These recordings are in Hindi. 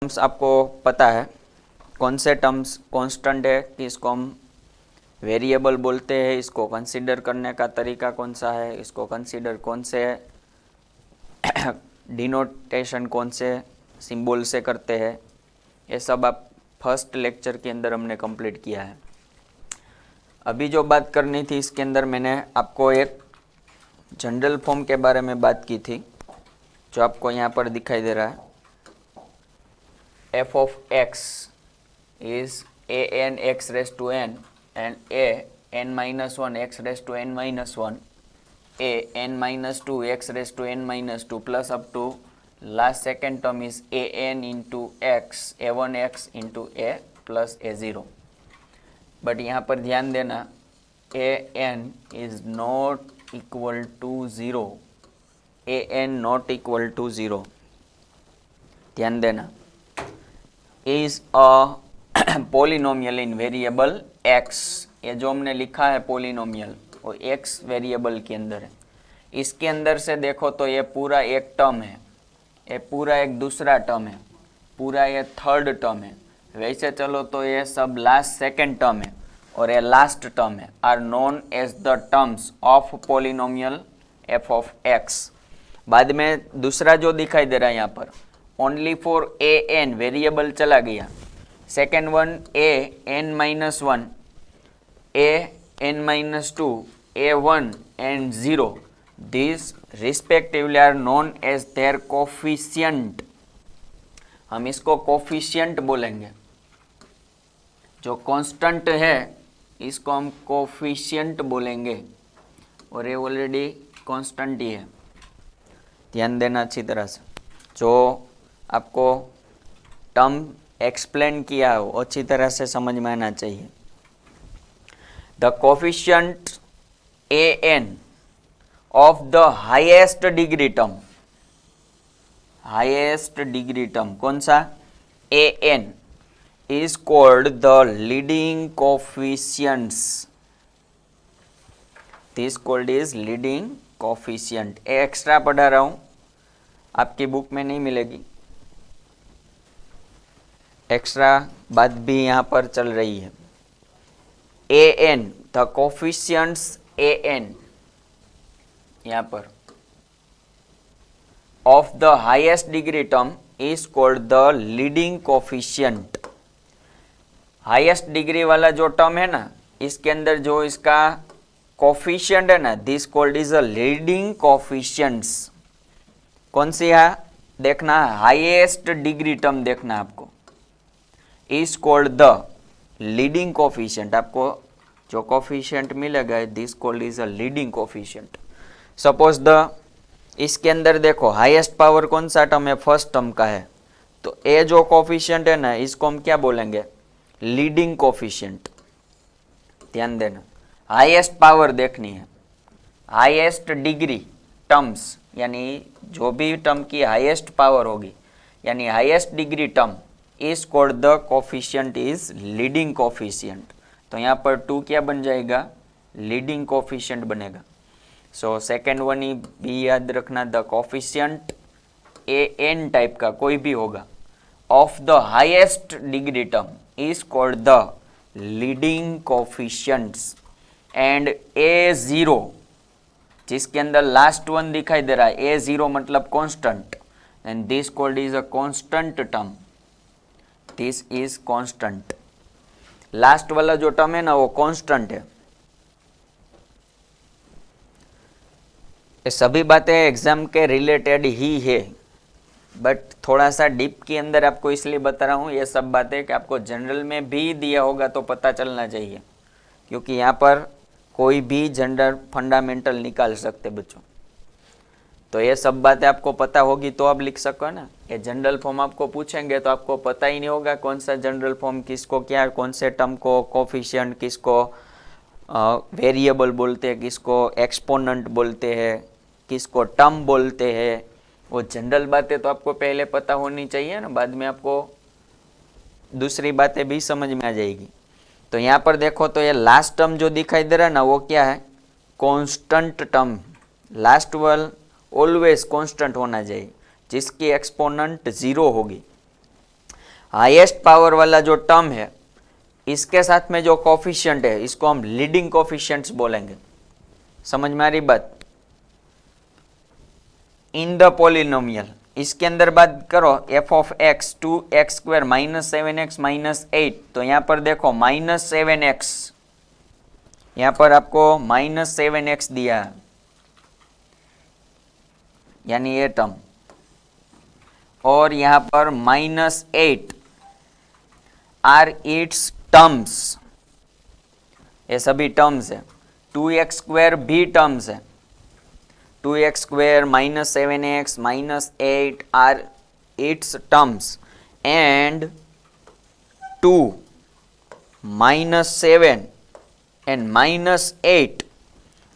टर्म्स आपको पता है कौन से टर्म्स कांस्टेंट है, किसको हम वेरिएबल बोलते हैं, इसको कंसीडर करने का तरीका कौन सा है, इसको कंसीडर कौन से डिनोटेशन कौन से सिंबल से करते हैं, ये सब आप फर्स्ट लेक्चर के अंदर हमने कंप्लीट किया है। अभी जो बात करनी थी इसके अंदर मैंने आपको एक जनरल फॉर्म के बारे में बात की थी, जो आपको यहाँ पर दिखाई दे रहा है। f of x is a n x raised to n and a n minus 1 x raised to n minus 1, a n minus 2 x raised to n minus 2 plus up to last second term is a n into x, a1 x into a plus a0। But यहाँ पर ध्यान देना a n is not equal to 0, a n not equal to 0, ध्यान देना। Is a polynomial in variable x, ये जो हमने लिखा है पोलिनोमियल वो x वेरिएबल के अंदर है। इसके अंदर से देखो तो ये पूरा एक टर्म है, ये पूरा एक दूसरा टर्म है, पूरा ये थर्ड टर्म है। वैसे चलो तो ये सब लास्ट सेकेंड टर्म है और ये लास्ट टर्म है, are known as the terms of polynomial f of x। बाद में दूसरा जो दिखाई दे रहा है यहाँ पर only for a n variable चला गया। Second one a n minus 1, a n minus 2, a1 and 0, this respectively are known as their coefficient. हम इसको कोफिशिएंट बोलेंगे। जो कांस्टेंट है इसको हम कोफिशिएंट बोलेंगे और ये ऑलरेडी कांस्टेंट ही है, ध्यान देना अच्छी तरह से। जो आपको टर्म एक्सप्लेन किया हो अच्छी तरह से समझ में आना चाहिए। The coefficient a n of the highest degree term, highest degree term कौन सा, a n, is called the leading coefficients. This called is leading coefficient. A extra पढ़ा रहा हूं, आपकी बुक में नहीं मिलेगी। एक्स्ट्रा बात भी यहाँ पर चल रही है। A n, the coefficients a n, यहाँ पर of the highest degree term is called the leading coefficient. Highest degree वाला जो टर्म है ना, इसके अंदर जो इसका कोफिशिएंट है ना, this called is a leading coefficients. कौन सी है देखना, हाईएस्ट डिग्री टर्म देखना आपको, is called the leading coefficient. आपको जो कोफिशिएंट मिलेगा this called is a leading coefficient. Suppose the इसके अंदर देखो हाईएस्ट पावर कौन सा टर्म है, फर्स्ट टर्म का है, तो ए जो कोफिशिएंट है ना इसको हम क्या बोलेंगे, लीडिंग कोफिशिएंट। ध्यान देना, हाईएस्ट पावर देखनी है, हाईएस्ट डिग्री टर्म्स, यानी जो भी टर्म की हाईएस्ट पावर होगी यानी highest degree term is called the coefficient is leading coefficient. तो यहाँ पर 2 क्या बन जाएगा, लीडिंग कोफिशिएंट बनेगा। सो सेकेंड वन ही भी याद रखना, the coefficient a n type का कोई भी होगा of the highest degree term is called the leading coefficients. And a zero, जिसके अंदर लास्ट वन दिखाई दे रहा है, ए जीरो मतलब constant, and this called is a constant term, this is constant. Last वाला जो टर्म है ना वो कांस्टेंट है। ये सभी बातें एग्जाम के रिलेटेड ही है, बट थोड़ा सा डीप के अंदर आपको इसलिए बता रहा हूँ ये सब बातें कि आपको जनरल में भी दिया होगा तो पता चलना चाहिए, क्योंकि यहाँ पर कोई भी जनरल फंडामेंटल निकाल सकते बच्चों। तो ये सब बातें आपको पता होगी तो आप लिख सको ना। ये जनरल फॉर्म आपको पूछेंगे तो आपको पता ही नहीं होगा कौन सा जनरल फॉर्म किसको क्या, कौन से टर्म को कोफिशिएंट किसको वेरिएबल बोलते हैं, किसको एक्सपोनेंट बोलते हैं, किसको टर्म बोलते हैं। वो जनरल बातें तो आपको पहले पता होनी चाहिए ना, बाद में आपको दूसरी बातें भी समझ में आ जाएगी। तो यहाँ पर देखो तो ये लास्ट टर्म जो दिखाई दे रहा है ना वो क्या है, constant term. Last one always constant होना चाहिए, जिसकी एक्सपोनेंट 0 होगी। हाईएस्ट पावर वाला जो टर्म है इसके साथ में जो कोफिशिएंट है इसको हम लीडिंग कोफिशिएंट्स बोलेंगे। समझ में आ रही बात? इन द पॉलिनोमियल इसके अंदर बात करो F of x 2x² -7x -8, तो यहां पर देखो -7x, यहां पर आपको -7x दिया है, यानी ये टर्म, और यहां पर -8 आर इट्स टर्म्स, ये सभी टर्म्स है। 2x² भी टर्म्स है, 2x² -7x -8 are it's terms, and 2 -7 and -8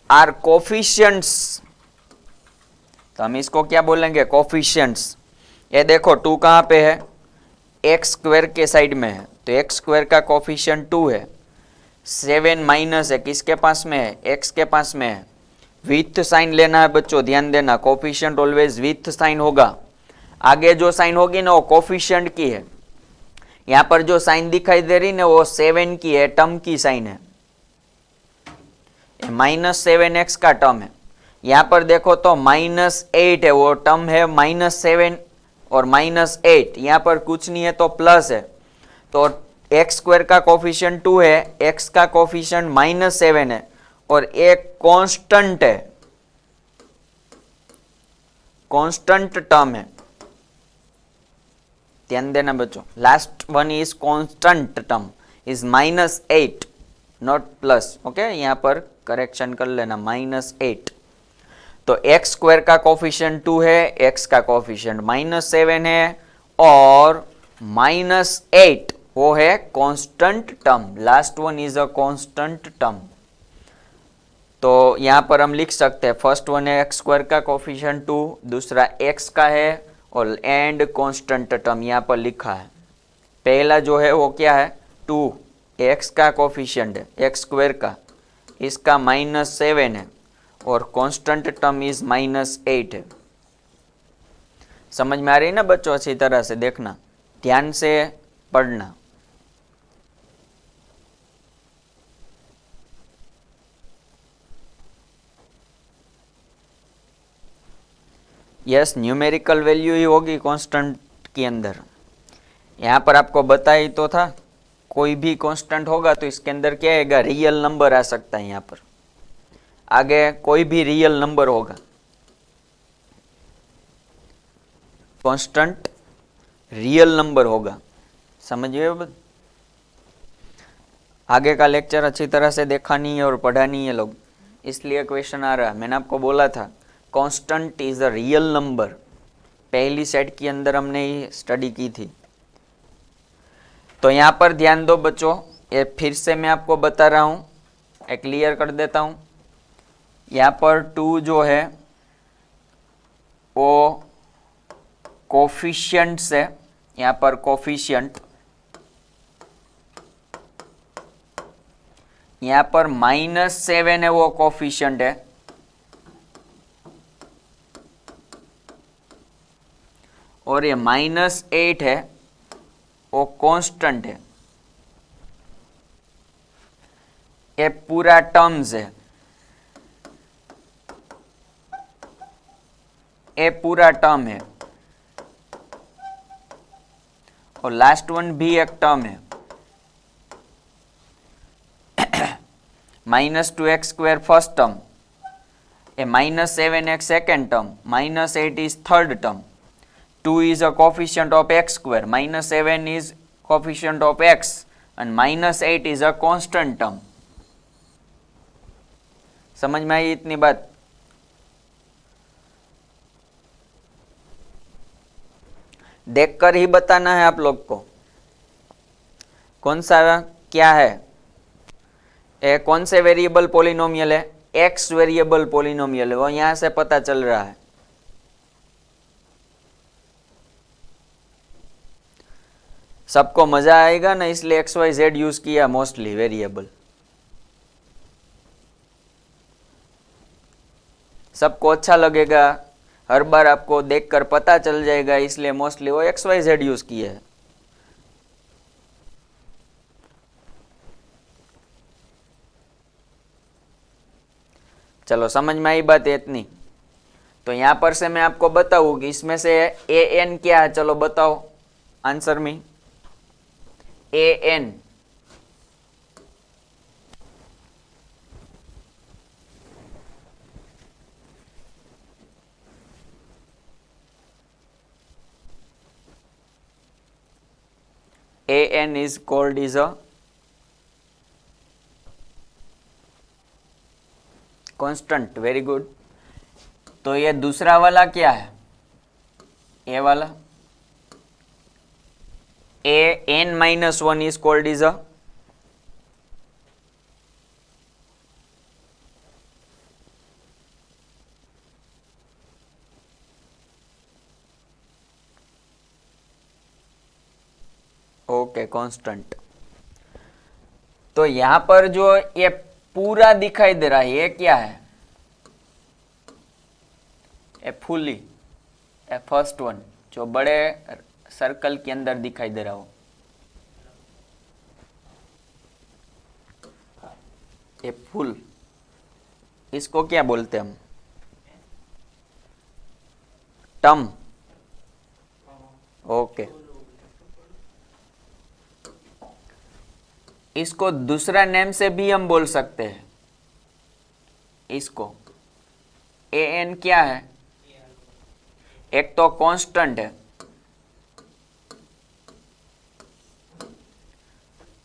are coefficients. तो हम इसको क्या बोलेंगे? कोफिशिएंट्स। ये देखो 2 कहाँ पे है? x² के साइड में है, तो x² का कोफिशिएंट 2 है। 7 माइनस है, किसके पास में है? x के पास में है। विथ साइन लेना है बच्चों, ध्यान देना, कोफिशिएंट ऑलवेज विथ साइन होगा। आगे जो साइन होगी ना वो कोफिशिएंट की है। यहां पर जो साइन दिखाई दे रही ना वो 7 की है, टर्म की साइन है, -7x का टर्म है। यहां पर देखो तो -8 है, वो टर्म है -7 और -8, यहां पर कुछ नहीं है तो प्लस है, तो x² का कोफिशिएंट 2 है, x का कोफिशिएंट -7 है, और एक कांस्टेंट है, कांस्टेंट टर्म है, ध्यान देना बच्चों। Last one is constant term, is -8 not plus, okay, यहां पर करेक्शन कर लेना, -8। तो x² का कोफिशिएंट 2 है, x का कोफिशिएंट -7 है, और -8 वो है constant term. Last one is a constant term. तो यहां पर हम लिख सकते हैं, फर्स्ट वन है x² का कोफिशिएंट 2, दूसरा x का है, और एंड कांस्टेंट टर्म यहां पर लिखा है। पहला जो है वो क्या है? 2 x का कोफिशिएंट है, x² का, इसका -7 है, और कांस्टेंट टर्म इज -8 है। समझ में आ रही है ना बच्चों? अच्छी तरह से देखना, ध्यान से पढ़ना। यस, न्यूमेरिकल वैल्यू ही होगी कांस्टेंट के अंदर। यहाँ पर आपको बताया तो था, कोई भी कांस्टेंट होगा तो इसके अंदर क्या आएगा? रियल नंबर आ सकता है। यहाँ पर आगे कोई भी रियल नंबर होगा, कांस्टेंट रियल नंबर होगा। समझिए, आगे का लेक्चर अच्छी तरह से देखा नहीं है और पढ़ा नहीं है लोग, इसलिए क्वेश्चन आ रहा है। मैंने आपको बोला था constant is a real number, पहली सेट के अंदर हमने ये स्टडी की थी। तो यहाँ पर ध्यान दो बच्चों, ये फिर से मैं आपको बता रहा हूँ, एक क्लियर कर देता हूँ। यहाँ पर 2 जो है वो कोफिशिएंट्स है, यहाँ पर कोफिशिएंट, यहाँ पर -7 है वो कोफिशिएंट है, और ये -8 है वो कांस्टेंट है। ये पूरा टर्म्स है, ये पूरा टर्म है, और लास्ट वन भी एक टर्म है, -2x² first term, A -7x second term, -8 is third term, 2 is a coefficient of x², -7 is coefficient of x, and -8 is a constant term। समझ में आई इतनी बात? देखकर ही बताना है आप लोग को, कौन सा क्या है, कौन से वेरिएबल पॉलिनोमियल है, एक्स वेरिएबल पॉलिनोमियल है, वो यहां से पता चल रहा है। सबको मजा आएगा ना, इसलिए XYZ यूज किया मोस्टली वेरिएबल। सबको अच्छा लगेगा, हर बार आपको देखकर पता चल जाएगा, इसलिए मोस्टली वो XYZ यूज किया है। चलो समझ में आई बात इतनी। तो यहां पर से मैं आपको बताऊं कि इसमें से ए एन क्या है, चलो बताओ आंसर में। A n AN is called is a constant। Very good. तो ये दूसरा वाला क्या है, ए वाला AN-1 is called is a okay constant. तो यहां पर जो ये पूरा दिखाई दे रहा है ये क्या है, ए फुली, ए फर्स्ट वन जो बड़े सर्कल के अंदर दिखाई दे रहा हो, ए फुल, इसको क्या बोलते हैं हम, टर्म। ओके, इसको दूसरा नेम से भी हम बोल सकते हैं। इसको ए एन क्या है, एक तो कांस्टेंट है,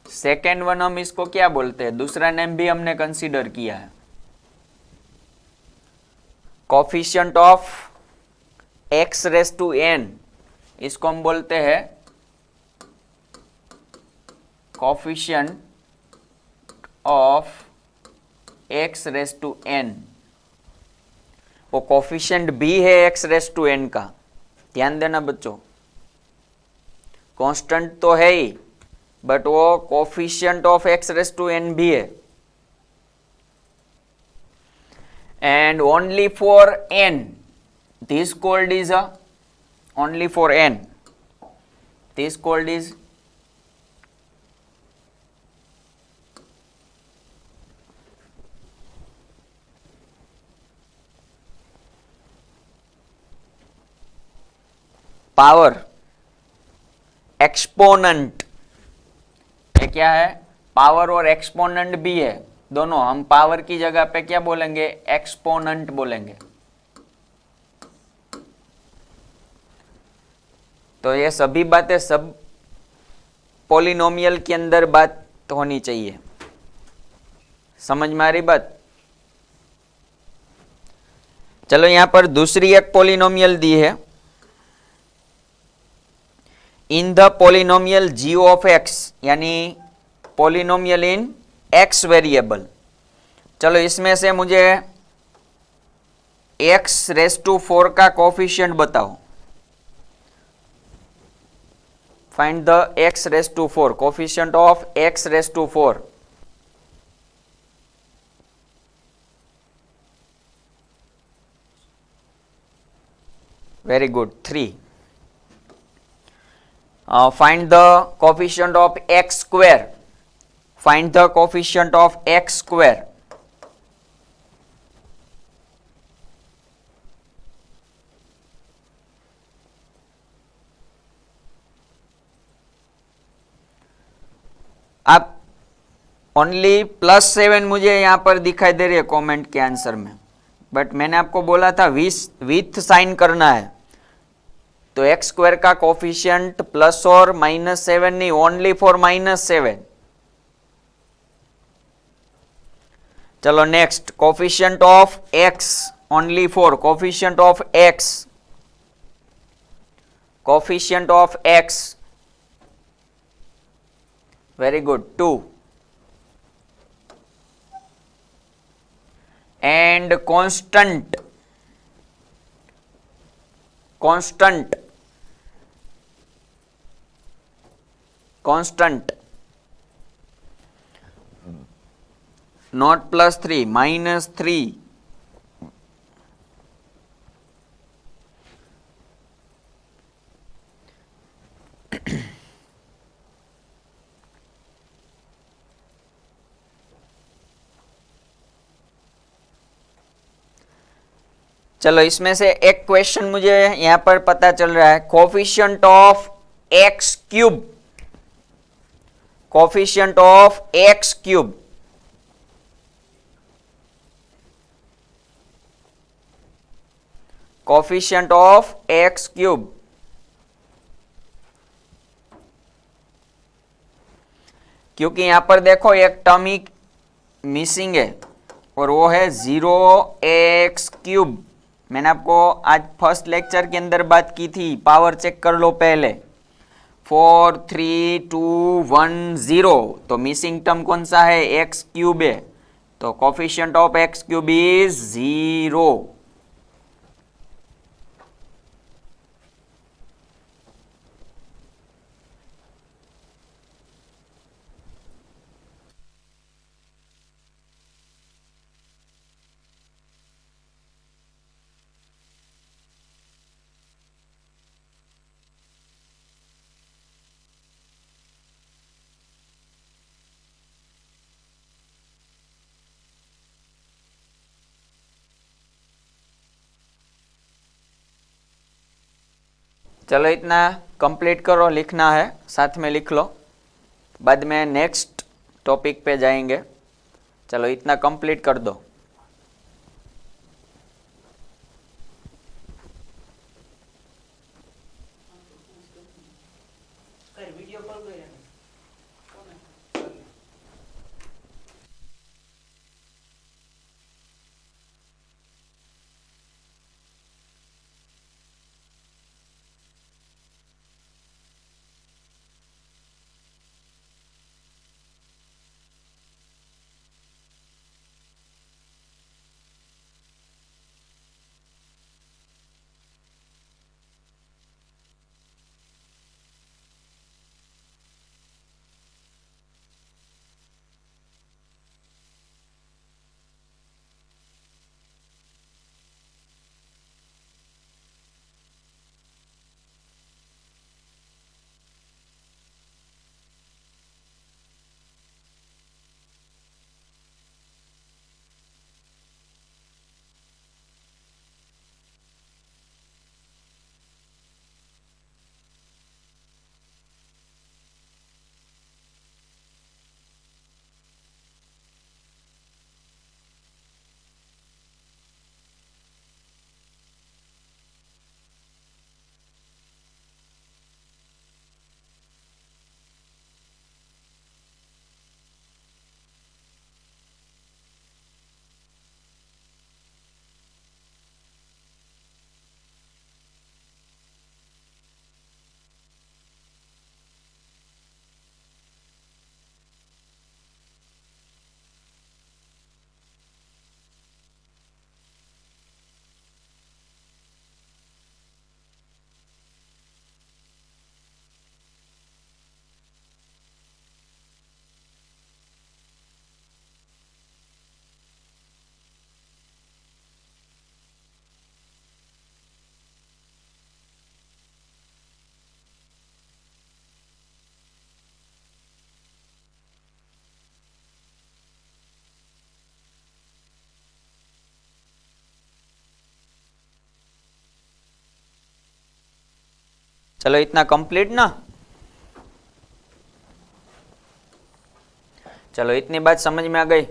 सेकेंड वन हम इसको क्या बोलते हैं, दूसरा नेम भी हमने कंसीडर किया है, coefficient of x raise to n, इसको हम बोलते हैं coefficient of x raise to n. वो कोफिशिएंट भी है एक्स रेस टू एन का, ध्यान देना बच्चों, कांस्टेंट तो है ही बट वो coefficient of x raise to n भी है। And only for n this called is a, only for n this called is power exponent. ये क्या है, पावर और एक्सपोनेंट भी है दोनों। हम पावर की जगह पे क्या बोलेंगे, एक्सपोनेंट बोलेंगे। तो ये सभी बातें सब पॉलिनोमियल के अंदर बात होनी चाहिए, समझ में आ रही बात। चलो यहां पर दूसरी एक पॉलिनोमियल दी है, in the polynomial g of x, यानी पॉलिनोमियल इन एक्स वेरिएबल। चलो इसमें से मुझे एक्स रेस टू 4 का कोफिशिएंट बताओ। Find the x raise to 4, coefficient of x raise to 4। Very good, 3। Find the coefficient of x square. Find the coefficient of x square. आप ओनली +7 मुझे यहां पर दिखाई दे रही है कमेंट के आंसर में, बट मैंने आपको बोला था विथ साइन करना है। तो एक्स स्क्वायर का कोफिशिएंट प्लस और -7 नहीं, ओनली फॉर -7। चलो next, coefficient of x only for, coefficient of x, coefficient of x, very good, 2। And constant, constant, constant not +3, -3। चलो इसमें से एक क्वेश्चन मुझे यहां पर पता चल रहा है, coefficient of x cube, coefficient of x cube, coefficient of x cube, क्योंकि यहां पर देखो एक टर्म ही मिसिंग है और वो है 0x³ मैंने आपको आज फर्स्ट लेक्चर के अंदर बात की थी, पावर चेक कर लो पहले, 4 3 2 1 0, तो मिसिंग टर्म कौन सा है, x³ है, तो कोफिशिएंट ऑफ x³ इज 0। चलो इतना कंप्लीट करो, लिखना है साथ में लिख लो, बाद में नेक्स्ट टॉपिक पे जाएंगे। चलो इतना कंप्लीट कर दो। चलो इतना कंप्लीट ना। चलो इतनी बात समझ में आ गई।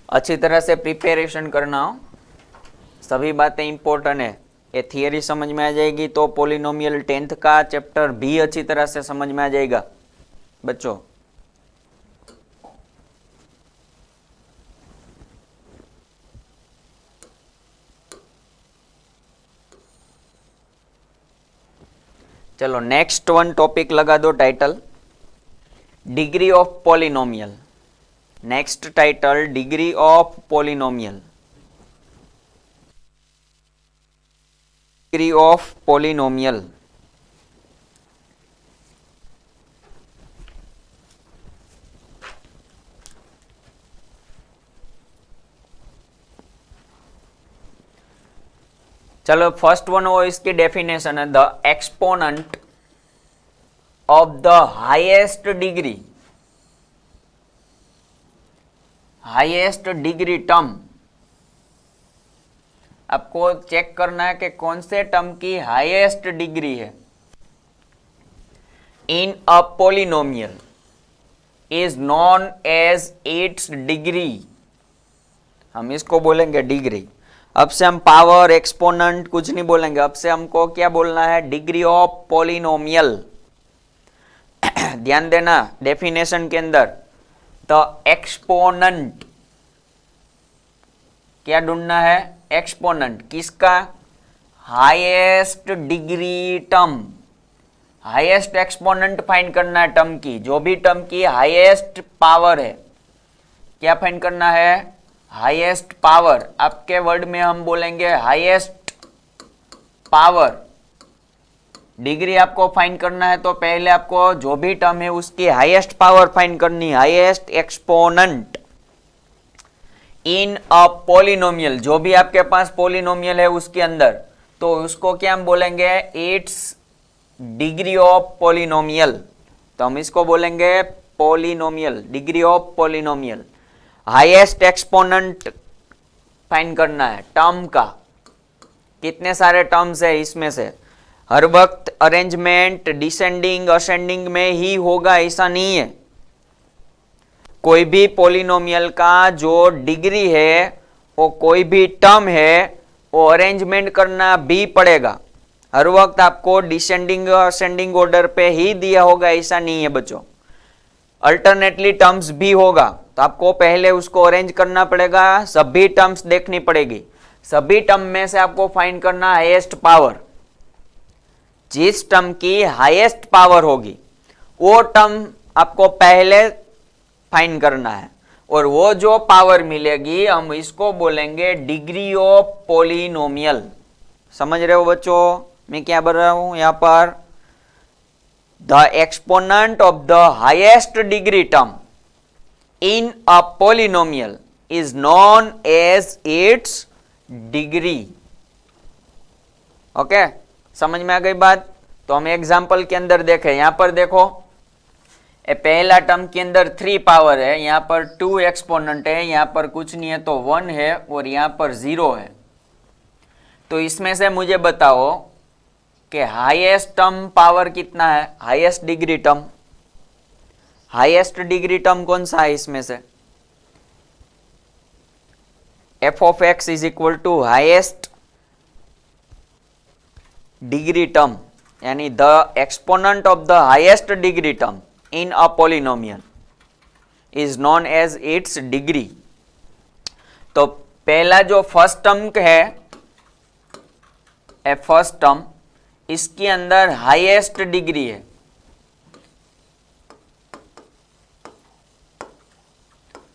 अच्छी तरह से प्रिपरेशन करना हो, सभी बातें इंपॉर्टेंट है। ये थियरी समझ में आ जाएगी तो पॉलिनोमियल 10th का चैप्टर भी अच्छी तरह से समझ में आ जाएगा बच्चों। चलो नेक्स्ट वन टॉपिक लगा दो title, degree of polynomial. Next title, degree of polynomial, degree of polynomial. चलो फर्स्ट वन वो इसकी डेफिनेशन है, the exponent of the highest degree, highest degree term आपको चेक करना है कि कौन से टर्म की हाईएस्ट डिग्री है in a polynomial is known as its degree. हम इसको बोलेंगे डिग्री। अब से हम पावर एक्सपोनेंट कुछ नहीं बोलेंगे, अब से हमको क्या बोलना है, डिग्री ऑफ पोलिनोमियल। ध्यान देना डेफिनेशन के अंदर द एक्सपोनेंट क्या ढूंढना है, एक्सपोनेंट किसका, highest degree term, highest exponent find करना है टर्म की, जो भी टर्म की हाईएस्ट पावर है, क्या फाइंड करना है, हाईएस्ट पावर। आपके वर्ड में हम बोलेंगे हाईएस्ट पावर। डिग्री आपको फाइंड करना है तो पहले आपको जो भी टर्म है उसकी हाईएस्ट पावर फाइंड करनी है, highest exponent in a polynomial. जो भी आपके पास पोलिनोमियल है उसके अंदर, तो उसको क्या हम बोलेंगे, इट्स डिग्री ऑफ पोलिनोमियल। तो हम इसको बोलेंगे polynomial, degree of polynomial. Highest exponent find करना है टर्म का, कितने सारे टर्म्स है इसमें से। हर वक्त अरेंजमेंट डिसेंडिंग असेंडिंग में ही होगा ऐसा नहीं है। कोई भी पोलिनोमियल का जो डिग्री है, वो कोई भी टर्म है, वो अरेंजमेंट करना भी पड़ेगा। हर वक्त आपको डिसेंडिंग असेंडिंग ऑर्डर पे ही दिया होगा ऐसा नहीं है बच्चों। अल्टरनेटली टर्म्स भी होगा, तो आपको पहले उसको अरेंज करना पड़ेगा, सभी टर्म्स देखनी पड़ेगी। सभी टर्म में से आपको फाइंड करना हाईएस्ट पावर। जिस टर्म की हाईएस्ट पावर होगी वो टर्म आपको पहले फाइंड करना है, और वो जो पावर मिलेगी हम इसको बोलेंगे डिग्री ऑफ पोलिनोमियल। समझ रहे हो बच्चों मैं क्या बोल रहा हूं यहां पर, the exponent of the highest degree term in a polynomial is known as its degree. Okay, समझ में आ गई बात। तो हम एग्जांपल के अंदर देखें, यहां पर देखो पहला टर्म के अंदर 3 पावर है, यहां पर 2 एक्सपोनेंट है, यहां पर कुछ नहीं है तो 1 है, और यहां पर 0 है। तो इसमें से मुझे बताओ कि हाईएस्ट टर्म पावर कितना है, highest degree term, highest degree term कौन सा है इसमें से, f of x is equal to highest degree term, यानी the exponent of the highest degree term in a polynomial is known as its degree. तो पहला जो फर्स्ट टर्म है, फर्स्ट टर्म, इसके अंदर हाईएस्ट डिग्री है,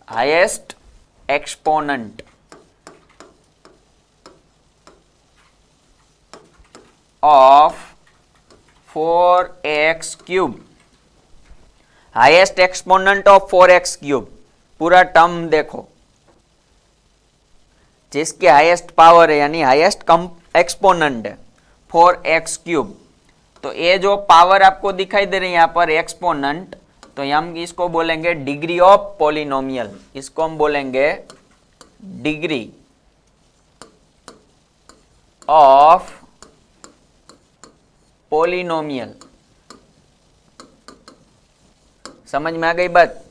highest exponent of 4x cube, highest exponent of 4x cube. पूरा टर्म देखो, जिसके हाईएस्ट पावर है यानी हाईएस्ट एक्सपोनेंट है 4x क्यूब। तो ये जो पावर आपको दिखाई दे रही है यहाँ पर एक्सपोनेंट, तो हम इसको बोलेंगे डिग्री ऑफ पोलिनोमियल, इसको हम बोलेंगे डिग्री ऑफ पोलिनोमियल। समझ में आ गई बात।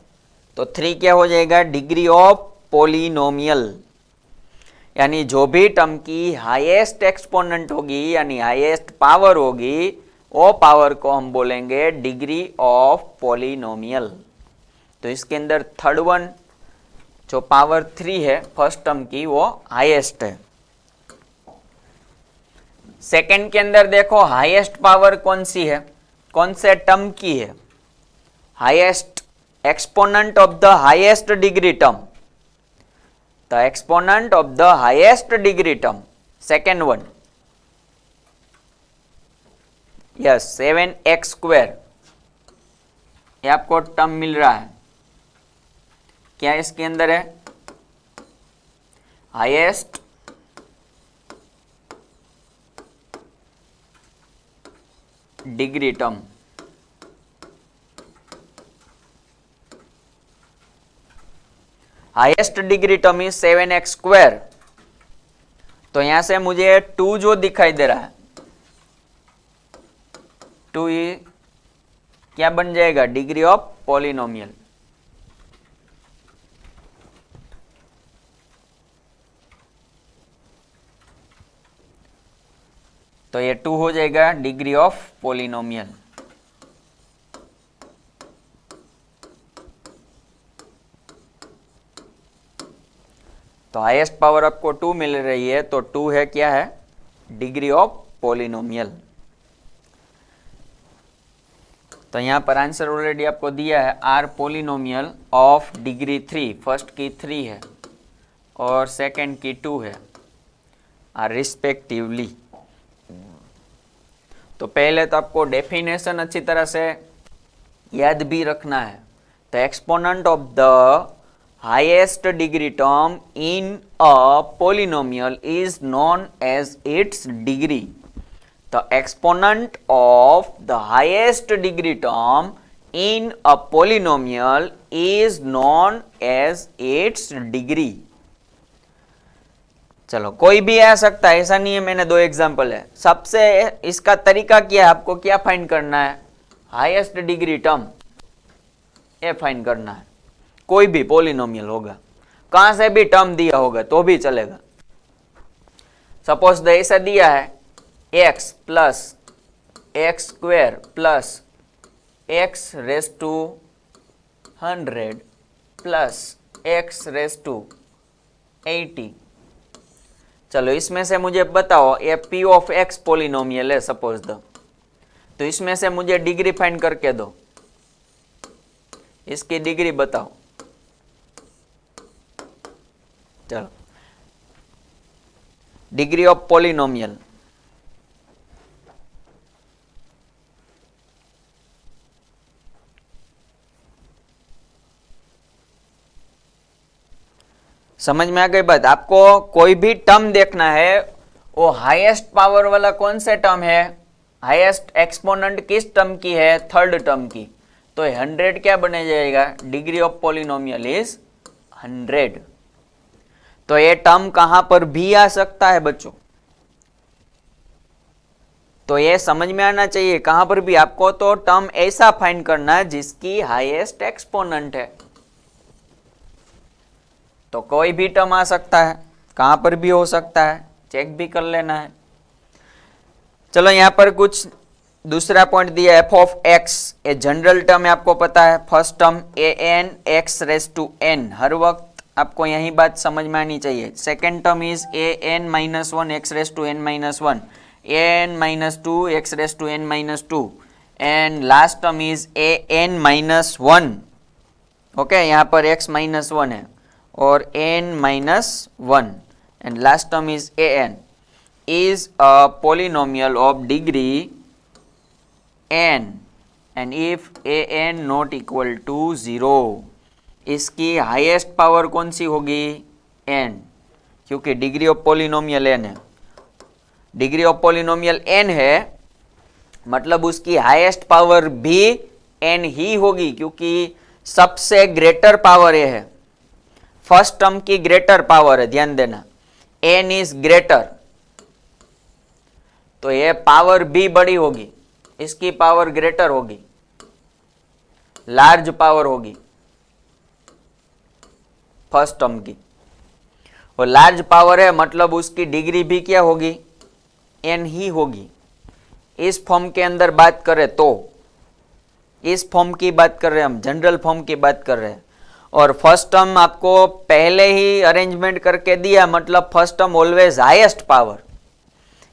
तो 3 क्या हो जाएगा, डिग्री ऑफ पोलिनोमियल, यानी जो भी टर्म की हाईएस्ट एक्सपोनेंट होगी यानी हाईएस्ट पावर होगी, वो पावर को हम बोलेंगे डिग्री ऑफ पोलिनोमियल। तो इसके अंदर थर्ड वन जो पावर 3 है फर्स्ट टर्म की, वो हाईएस्ट है। सेकंड के अंदर देखो हाईएस्ट पावर कौन सी है, कौन से टर्म की है, highest exponent of the highest degree term, the exponent of the highest degree term, second one, yes 7x square, ये आपको टर्म मिल रहा है। क्या इसके अंदर है, highest degree term, highest degree term is 7x square. तो यहां से मुझे 2 जो दिखाई दे रहा है, 2 ये क्या बन जाएगा, डिग्री ऑफ पॉलिनोमियल। तो ये 2 हो जाएगा डिग्री ऑफ पॉलिनोमियल। तो हाईएस्ट पावर आपको 2 मिल रही है, तो 2 है क्या है, डिग्री ऑफ पॉलिनोमियल। तो यहां पर आंसर ऑलरेडी आपको दिया है, are polynomial of degree 3, first की 3 है और सेकंड की 2 है, आर रिस्पेक्टिवली। तो पहले तो आपको डेफिनेशन अच्छी तरह से याद भी रखना है। The exponent of the highest degree term in a polynomial is known as its degree. The exponent of the highest degree term in a polynomial is known as its degree. चलो कोई भी आ सकता है, ऐसा नहीं है, मैंने 2 एग्जांपल है। सबसे इसका तरीका क्या है, आपको क्या फाइंड करना है, हाईएस्ट डिग्री टर्म ये फाइंड करना है। कोई भी पॉलिनोमियल होगा, कहां से भी टर्म दिया होगा तो भी चलेगा। सपोज ऐसा दिया है x plus x square plus x raise to 100 plus x raise to 80। चलो इसमें से मुझे बताओ, ये p ऑफ x पॉलिनोमियल है सपोज द, तो इसमें से मुझे डिग्री फाइंड करके दो, इसकी डिग्री बताओ। चलो डिग्री ऑफ पॉलिनोमियल, समझ में आ गई बात। आपको कोई भी टर्म देखना है, वो हाईएस्ट पावर वाला कौन से टर्म है, हाईएस्ट एक्सपोनेंट किस टर्म की है, थर्ड टर्म की। तो 100 क्या बने जाएगा, डिग्री ऑफ पॉलिनोमियल इज 100। तो ये टर्म कहां पर भी आ सकता है बच्चों, तो ये समझ में आना चाहिए, कहां पर भी। आपको तो टर्म ऐसा फाइंड करना है जिसकी हाईएस्ट एक्सपोनेंट है। तो कोई भी टर्म आ सकता है, कहां पर भी हो सकता है, चेक भी कर लेना है। चलो यहां पर कुछ दूसरा पॉइंट दिया, f of x, a general term है, आपको पता है। First term a n x raise to n, हर वक्त आपको यही बात समझ में आनी चाहिए। Second term is a n minus 1 x raise to n minus 1, a n minus 2 x raise to n minus 2, and last term is a n minus 1। Okay, यहाँ पर एक्स माइनस 1 है और N minus 1, and last term is a n, is a polynomial of degree n and if an not equal to 0, इसकी हाईएस्ट पावर कौन सी होगी, n, क्योंकि डिग्री ऑफ पॉलिनोमियल n है। डिग्री ऑफ पॉलिनोमियल n है मतलब उसकी हाईएस्ट पावर भी n ही होगी, क्योंकि सबसे ग्रेटर पावर ये है, फर्स्ट टर्म की ग्रेटर पावर है, ध्यान देना, n इज ग्रेटर, तो ये पावर भी बड़ी होगी, इसकी पावर ग्रेटर होगी, लार्ज पावर होगी फर्स्ट टर्म की, और लार्ज पावर है मतलब उसकी डिग्री भी क्या होगी, n ही होगी। इस फॉर्म के अंदर बात करें तो, इस फॉर्म की बात कर रहे हैं हम, जनरल फॉर्म की बात कर रहे हैं। और फर्स्ट टर्म आपको पहले ही अरेंजमेंट करके दिया, मतलब first term always highest power,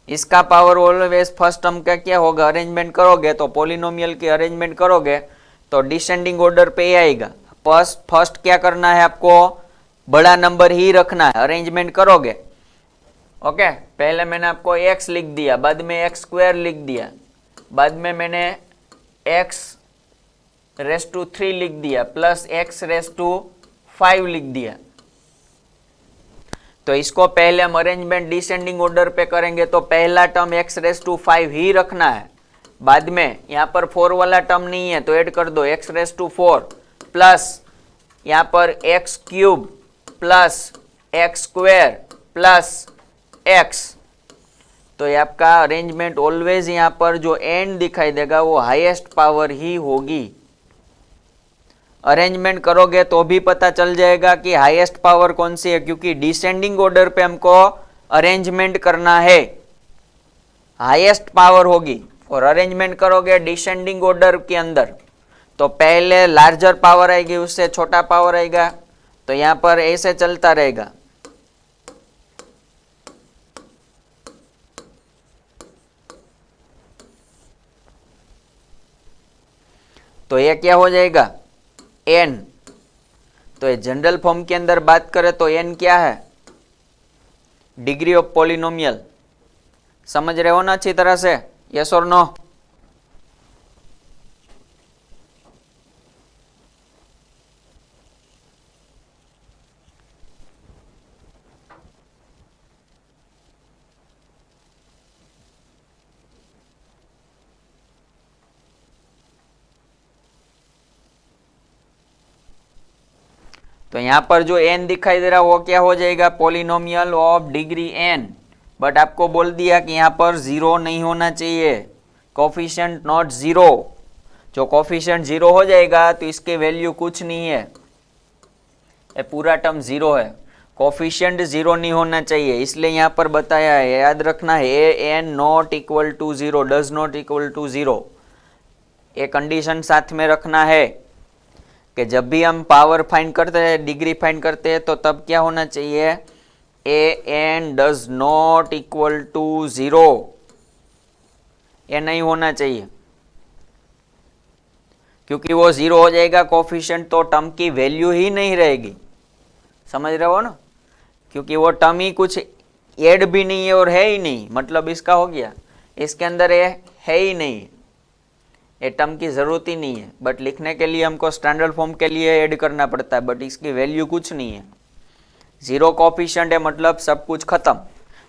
इसका पावर ऑलवेज फर्स्ट टर्म का क्या होगा, अरेंजमेंट करोगे तो पॉलिनोमियल की अरेंजमेंट करोगे तो डिसेंडिंग ऑर्डर पे ही आएगा। फर्स्ट क्या करना है, आपको बड़ा नंबर ही रखना है, अरेंजमेंट करोगे। ओके, पहले मैंने आपको x लिख दिया, बाद में एक्स स्क्वायर लिख दिया, बाद में मैंने x रेस टू 3 लिख दिया, प्लस x रेस टू 5 लिख दिया। तो इसको पहले हम अरेंजमेंट डिसेंडिंग ऑर्डर पे करेंगे, तो पहला टर्म x रेस टू 5 ही रखना है, बाद में यहाँ पर 4 वाला टर्म नहीं है तो ऐड कर दो x रेस टू 4, प्लस यहाँ पर x cube plus x square plus x, तो ये आपका अरेंजमेंट ऑलवेज यहाँ पर जो एन दिखाई देगा वो हाईएस्ट पावर ही होगी। अरेंजमेंट करोगे तो भी पता चल जाएगा कि हाईएस्ट पावर कौन सी है, क्योंकि डिसेंडिंग ऑर्डर पे हमको अरेंजमेंट करना है, हाईएस्ट पावर होगी। और अरेंजमेंट करोगे डिसेंडिंग ऑर्डर के अंदर तो पहले लार्जर पावर आएगी, उससे छोटा पावर आएगा, तो यहां पर ऐसे चलता रहेगा। तो ये क्या हो जाएगा n। तो ये जनरल फॉर्म के अंदर बात करें तो n क्या है, डिग्री ऑफ पॉलिनोमियल। समझ रहे हो ना अच्छी तरह से, यस और नो? तो यहां पर जो n दिखाई दे रहा है वो क्या हो जाएगा, polynomial of degree n। But आपको बोल दिया कि यहां पर जीरो नहीं होना चाहिए, कोफिशिएंट नॉट जीरो। जो कोफिशिएंट जीरो हो जाएगा तो इसके वैल्यू कुछ नहीं है, ये पूरा टर्म जीरो है। कोफिशिएंट जीरो नहीं होना चाहिए, इसलिए यहां पर बताया है, याद रखना है, a n not equal to zero, does not equal to zero. ये कंडीशन साथ में रखना है कि जब भी हम पावर फाइंड करते हैं, डिग्री फाइंड करते हैं, तो तब क्या होना चाहिए, a n does not equal to zero, ये नहीं होना चाहिए, क्योंकि वो जीरो हो जाएगा कोफिशिएंट तो टर्म की वैल्यू ही नहीं रहेगी। समझ रहे हो ना, क्योंकि वो टर्म ही कुछ ऐड भी नहीं है और है ही नहीं, मतलब इसका हो गया, इसके अंदर ये है ही नहीं, ये टर्म की जरूरत ही नहीं है। बट लिखने के लिए हमको स्टैंडर्ड फॉर्म के लिए ऐड करना पड़ता है, बट इसकी वैल्यू कुछ नहीं है। जीरो कोफिशिएंट है मतलब सब कुछ खत्म।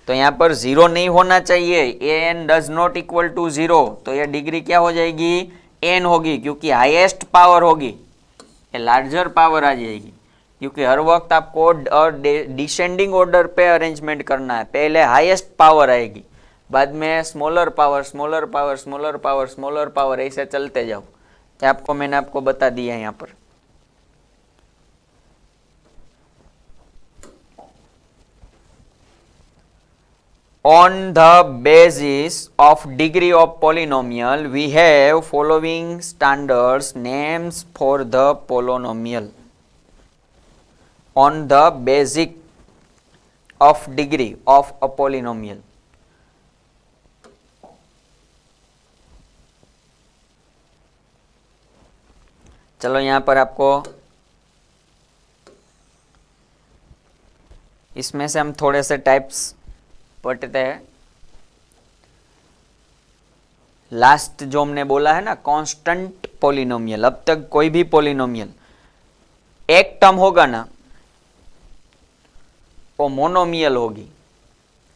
तो यहाँ पर जीरो नहीं होना चाहिए, a n does not equal to zero, तो ये डिग्री क्या हो जाएगी, एन होगी, क्योंकि हाईएस्ट पावर होगी, ये लार्जर पावर आ जाएगी। क्योंकि हर वक्त आपको डिसेंडिंग ऑर्डर पे अरेंजमेंट करना है, पहले हाईएस्ट पावर आएगी, बाद में smaller power, smaller power, smaller power, smaller power, ऐसे चलते जाओ। आपको मैंने आपको बता दिया है यहाँ पर। On the basis of degree of polynomial, we have following standards names for the polynomial. On the basic of degree of a polynomial. चलो यहाँ पर आपको इसमें से हम थोड़े से टाइप्स पढ़ते हैं। लास्ट जो हमने बोला है ना, कांस्टेंट पॉलिनोमियल, अब तक कोई भी पॉलिनोमियल एक टर्म होगा ना वो मोनोमियल होगी,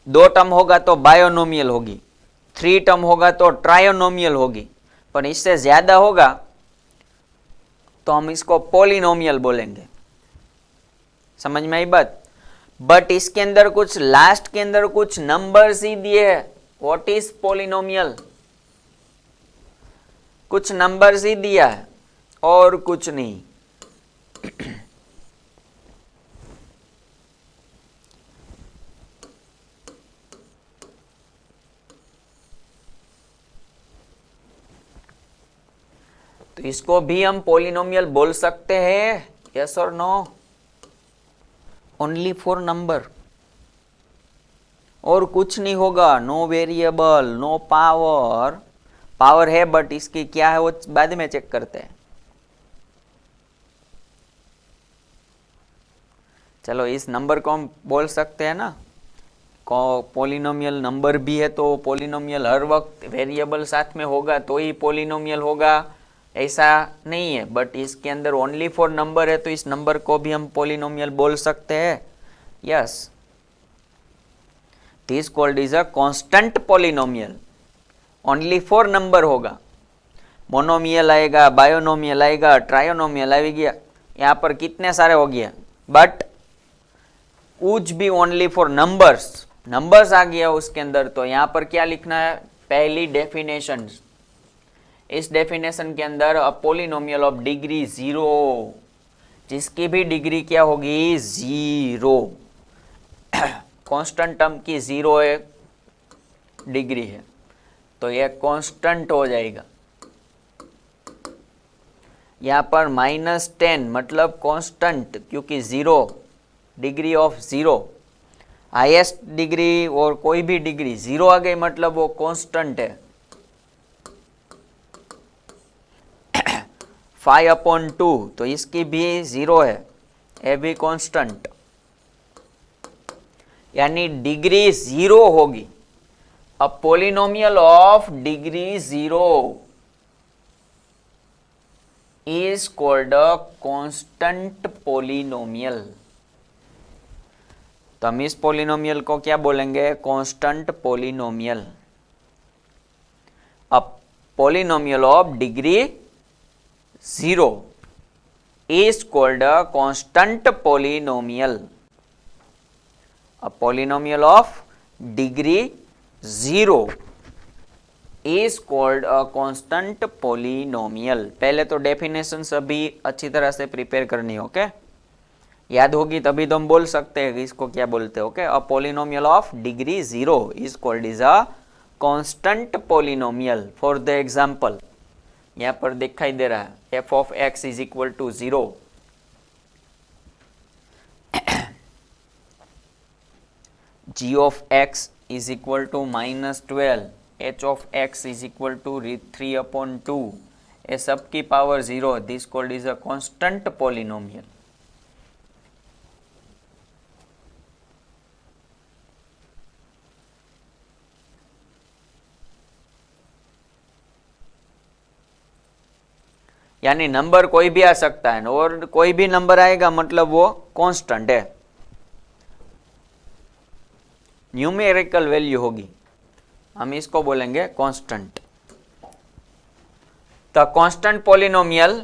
दो टर्म होगा तो बायोनोमियल होगी, थ्री टर्म होगा तो ट्रायोनोमियल होगी, पर इससे ज्यादा होगा तो हम इसको पॉलिनोमियल बोलेंगे। समझ में आई बात? बट इसके अंदर कुछ लास्ट के अंदर कुछ नंबर्स ही दिए हैं। What is polynomial? कुछ नंबर्स ही दिया है और कुछ नहीं। तो इसको भी हम पॉलिनोमियल बोल सकते हैं, यस और नो? ओनली फॉर नंबर, और कुछ नहीं होगा, no variable, no power. Power है बट इसकी क्या है वो बाद में चेक करते हैं। चलो इस नंबर को हम बोल सकते हैं ना, पॉलिनोमियल नंबर भी है, तो पॉलिनोमियल हर वक्त वेरिएबल साथ में होगा तो ही पॉलिनोमियल होगा, ऐसा नहीं है। बट इसके अंदर ओनली फॉर नंबर है तो इस नंबर को भी हम पॉलिनोमियल बोल सकते हैं, yes. This called is a constant polynomial, only for number होगा। मोनोमियल आएगा, बायोनोमियल आएगा, ट्रायोनोमियल आ गया, यहाँ पर कितने सारे हो गया, बट कुछ भी ओनली फॉर नंबर्स नंबर्स आ गया उसके अंदर, तो यहां पर क्या लिखना है, पहली डेफिनेशन। इस डेफिनेशन के अंदर अ पॉलिनोमियल ऑफ डिग्री 0, जिसकी भी डिग्री क्या होगी, 0, कांस्टेंट टर्म की 0 है डिग्री है, तो यह कांस्टेंट हो जाएगा। यहाँ पर -10 मतलब कांस्टेंट, क्योंकि 0 डिग्री ऑफ 0, हाईएस्ट डिग्री और कोई भी डिग्री 0 आ गई मतलब वो कांस्टेंट है। 5/2 तो इसकी भी 0 है, ये भी कांस्टेंट, यानी डिग्री 0 होगी। A polynomial of degree 0 is called a constant polynomial। तो हम इस पोलिनोमियल को क्या बोलेंगे, constant polynomial. A polynomial of degree 0 is called a constant polynomial। A polynomial of degree 0 is called a constant polynomial। पहले तो डेफिनेशन सभी अच्छी तरह से प्रिपेयर करनी, ओके, याद होगी तभी तो हम बोल सकते हैं कि इसको क्या बोलते हैं। Okay, a polynomial of degree 0 is called is a constant polynomial. For the example यहाँ पर दिखाई दे रहा है f of x is equal to 0, g of x is equal to -12, h of x is equal to 3/2, ये सब की पावर 0, this called is a constant polynomial. यानी नंबर कोई भी आ सकता है और कोई भी नंबर आएगा मतलब वो कांस्टेंट है, न्यूमेरिकल वैल्यू होगी, हम इसको बोलेंगे कांस्टेंट। द कांस्टेंट पोलिनोमियल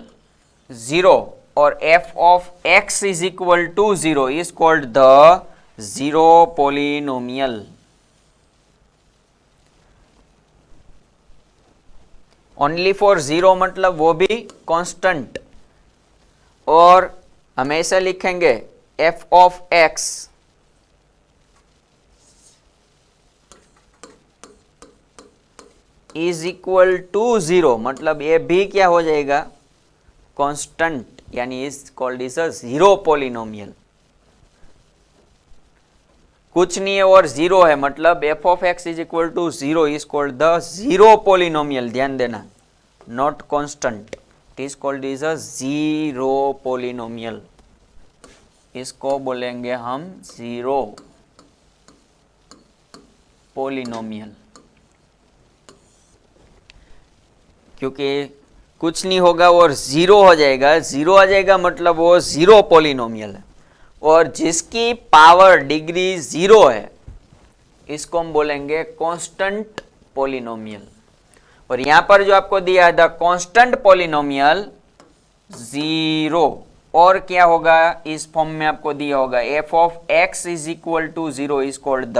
0 और f of x is equal to 0 is called the 0 polynomial. Only for 0 मतलब वो भी कांस्टेंट, और हम ऐसा लिखेंगे f of x is equal to 0 मतलब ये भी क्या हो जाएगा, कांस्टेंट, यानी is called is a 0 polynomial. कुछ नहीं है और 0 है मतलब f of x is equal to 0 is called the 0 polynomial. ध्यान देना, not constant, it is called is a 0 polynomial. इसको बोलेंगे हम 0 पोलिनोमियल, क्योंकि कुछ नहीं होगा और 0 हो जाएगा, 0 आ जाएगा मतलब वो 0 पोलिनोमियल है, और जिसकी पावर डिग्री 0 है इसको हम बोलेंगे कांस्टेंट पोलिनोमियल। और यहां पर जो आपको दिया है द कांस्टेंट पोलिनोमियल 0, और क्या होगा इस फॉर्म में आपको दिया होगा f of x is equal to 0 is called the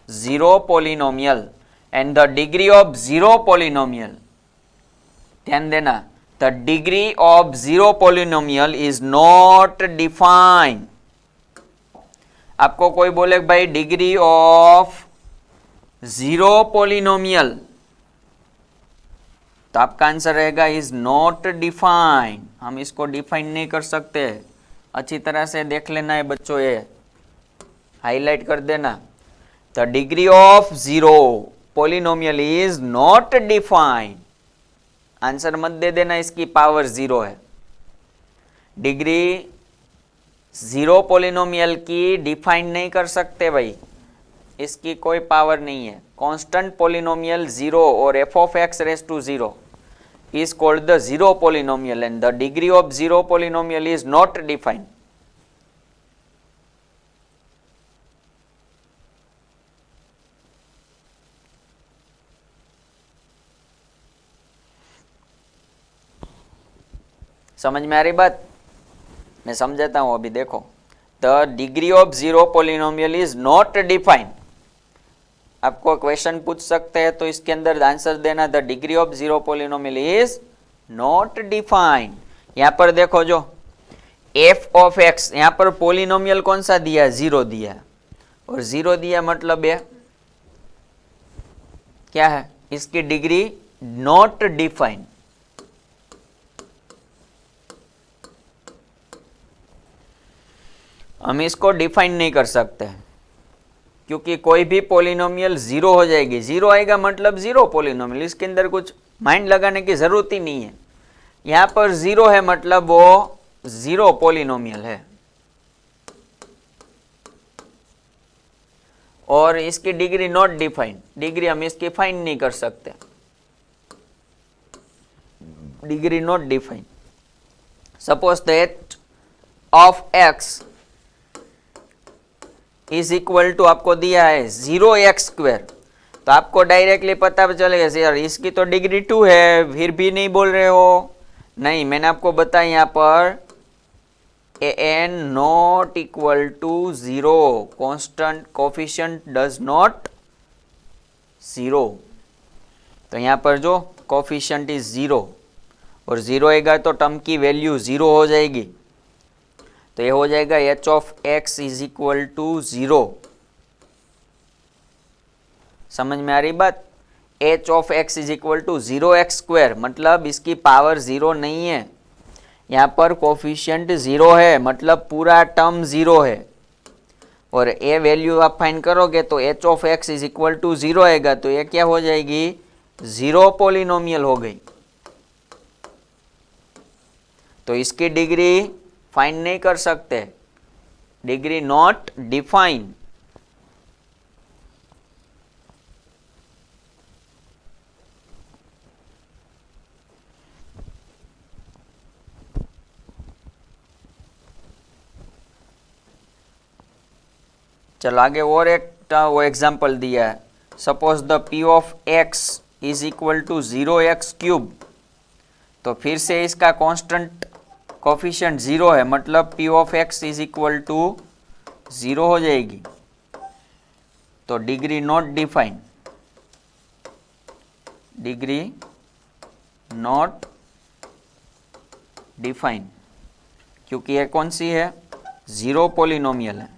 0 polynomial and the degree of 0 polynomial. ध्यान देना, the degree of 0 polynomial is not defined. आपको कोई बोले भाई डिग्री ऑफ 0 पोलिनोमियल, तो आपका आंसर रहेगा इज नॉट डिफाइंड। हम इसको डिफाइन नहीं कर सकते, अच्छी तरह से देख लेना है बच्चों, ये हाईलाइट कर देना। The degree of 0 polynomial is not defined, answer मत दे देना इसकी पावर 0 है। डिग्री 0 पोलिनोमियल की डिफाइन नहीं कर सकते भाई, इसकी कोई पावर नहीं है। कांस्टेंट पोलिनोमियल 0 और f of x raise to 0 is called the 0 polynomial and the degree of 0 polynomial is not defined। समझ में आ रही बात? मैं समझाता हूं, अभी देखो। The degree of 0 polynomial is not defined, आपको क्वेश्चन पूछ सकते हैं तो इसके अंदर आंसर देना, the degree of zero polynomial is not defined. यहां पर देखो जो एफ ऑफ एक्स, यहां पर पोलिनोमियल कौन सा दिया है, जीरो दिया है, और जीरो दिया मतलब ये क्या है, इसकी डिग्री नॉट डिफाइंड। हम इसको डिफाइन नहीं कर सकते क्योंकि कोई भी पोलिनोमियल जीरो हो जाएगी, जीरो आएगा मतलब जीरो पोलिनोमियल, इसके अंदर कुछ माइंड लगाने की जरूरत ही नहीं है। यहां पर जीरो है मतलब वो जीरो पोलिनोमियल है, और इसकी डिग्री नॉट डिफाइंड, डिग्री हम इसकी फाइंड नहीं कर सकते, degree not defined. Suppose that of x is equal to आपको दिया है 0x², तो आपको डायरेक्टली पता चलेगा यार इसकी तो डिग्री 2 है, फिर भी नहीं बोल रहे हो। नहीं, मैंने आपको बताया यहाँ पर an not equal to 0, constant coefficient does not 0, तो यहाँ पर जो कोफिशिएंट इज 0, और 0 आएगा तो टर्म की वैल्यू 0 हो जाएगी, तो ये हो जाएगा h of x is equal to 0। समझ में आ रही बात, h of x is equal to 0x², मतलब इसकी पावर 0 नहीं है, यहाँ पर कोफिशिएंट 0 है, मतलब पूरा टर्म 0 है, और ये वैल्यू आप फाइंड करोगे तो h of x is equal to 0 आएगा, तो ये क्या हो जाएगी, जीरो पोलिनोमियल हो गई। तो इसकी डिग्री फाइंड नहीं कर सकते, डिग्री नॉट डिफाइंड। चलो आगे और एक वो एग्जाम्पल दिया है, suppose the p of x is equal to 0x³, तो फिर से इसका कांस्टेंट कोफिशिएंट 0 है, मतलब p of x is equal to 0 हो जाएगी, तो degree not defined, degree not defined, क्योंकि ये कौन सी है, जीरो पोलिनोमियल है।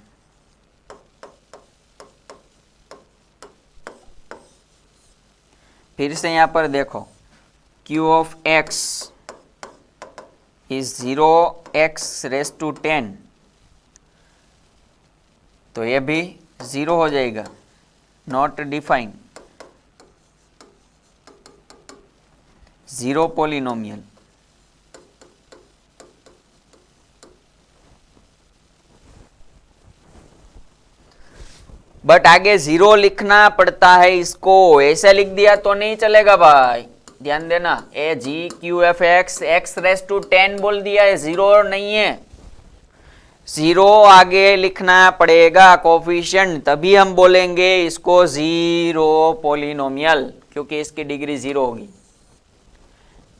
फिर से यहां पर देखो q of x is 0x⁻10, तो ये भी 0 हो जाएगा, not defined, zero polynomial. But आगे 0 लिखना पड़ता है, इसको ऐसे लिख दिया तो नहीं चलेगा भाई, ध्यान देना, a g q f x x⁻10 बोल दिया है, 0 नहीं है, 0 आगे लिखना पड़ेगा कोफिशिएंट, तभी हम बोलेंगे इसको जीरो पोलिनोमियल, क्योंकि इसकी डिग्री 0 होगी।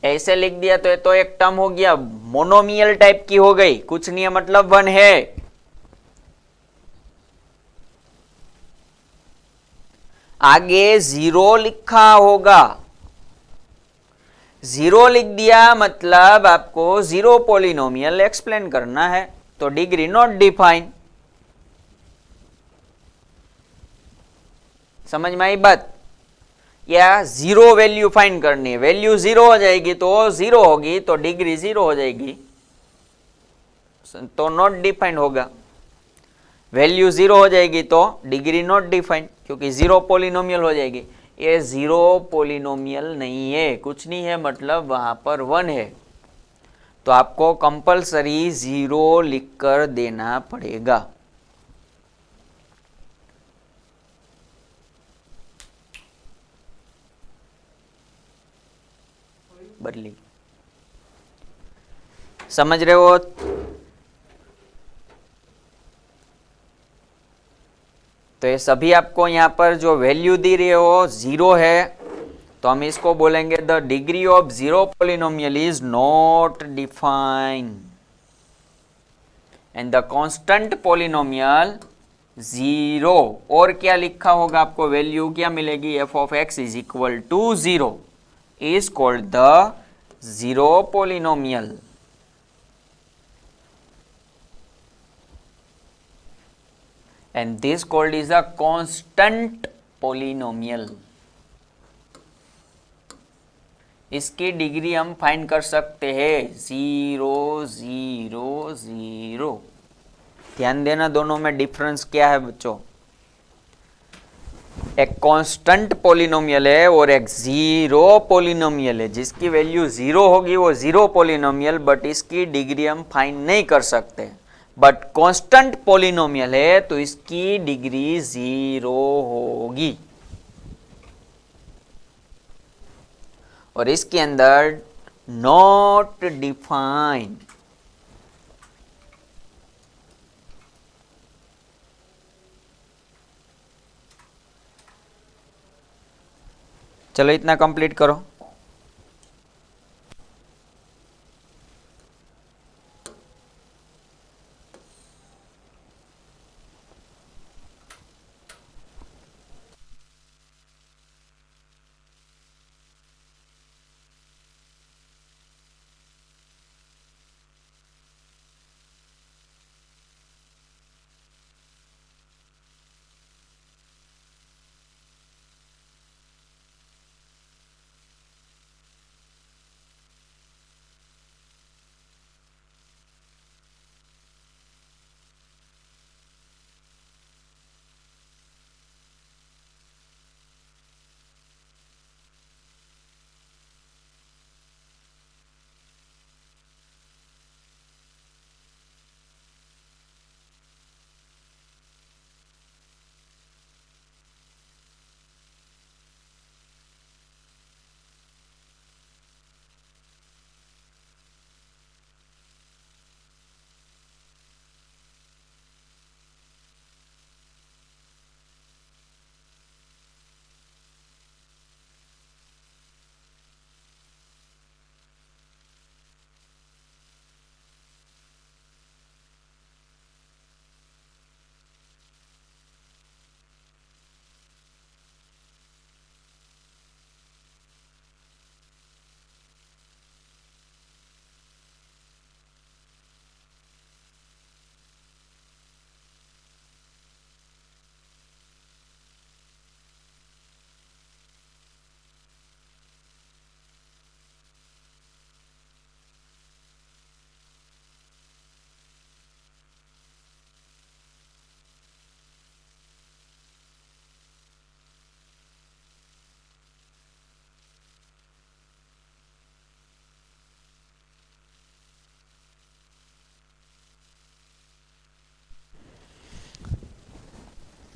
ऐसे लिख दिया तो ये तो एक टर्म हो गया, मोनोमियल टाइप की हो गई, कुछ नहीं है मतलब 1 है। आगे 0 लिखा होगा, 0 लिख दिया मतलब आपको जीरो पोलिनोमियल एक्सप्लेन करना है, तो डिग्री नॉट डिफाइन। समझ में आई बात, या जीरो वैल्यू फाइंड करनी है, वैल्यू 0 हो जाएगी तो 0 होगी, तो डिग्री 0 हो जाएगी, तो नॉट डिफाइंड होगा। वैल्यू 0 हो जाएगी तो डिग्री नॉट डिफाइंड, क्योंकि जीरो पोलिनोमियल हो जाएगी। ये जीरो पोलिनोमियल नहीं है, कुछ नहीं है मतलब वहां पर 1 है, तो आपको कंपलसरी 0 लिखकर देना पड़ेगा। बदली, समझ रहे हो? तो ये सभी आपको यहाँ पर जो वैल्यू दी रही हो 0 है, तो हम इसको बोलेंगे the degree of zero polynomial is not defined and the constant polynomial 0 और क्या लिखा होगा आपको, वैल्यू क्या मिलेगी, f of x is equal to 0 is called the zero polynomial. And this called is a constant polynomial। इसकी डिग्री हम फाइंड कर सकते हैं 0 0 0। ध्यान देना दोनों में डिफरेंस क्या है बच्चों, एक कांस्टेंट पोलिनोमियल है और एक जीरो पोलिनोमियल है। जिसकी वैल्यू 0 होगी वो जीरो पोलिनोमियल, बट इसकी डिग्री हम फाइंड नहीं कर सकते। बट कांस्टेंट पोलिनोमियल है तो इसकी डिग्री 0 होगी। और इसके अंदर नॉट डिफाइंड, चलो इतना कंप्लीट करो।